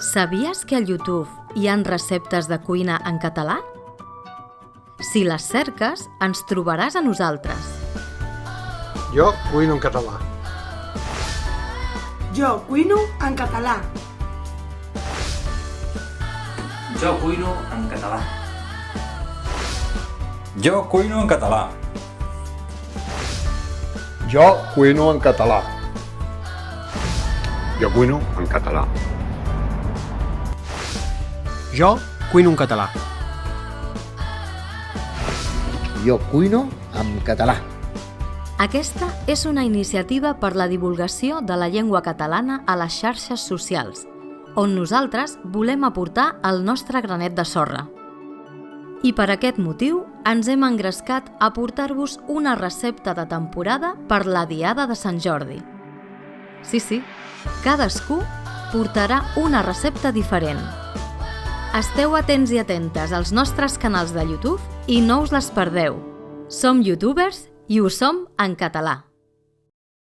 Sabies que a YouTube hi ha receptes de cuina en català? Si les cerques, ens trobaràs a nosaltres. Jo cuino en català. Jo cuino en català. Jo cuino en català. Jo cuino en català. Jo cuino en català. Jo cuino en català. Jo cuino en català. Jo cuino en català. Aquesta és una iniciativa per la divulgació de la llengua catalana a les xarxes socials, on nosaltres volem aportar el nostre granet de sorra. I per aquest motiu ens hem engrescat a portar-vos una recepta de temporada per la Diada de Sant Jordi. Sí, cadascú portarà una recepta diferent. Esteu atents i atentes als nostres canals de YouTube i no us les perdeu. Som youtubers i ho som en català.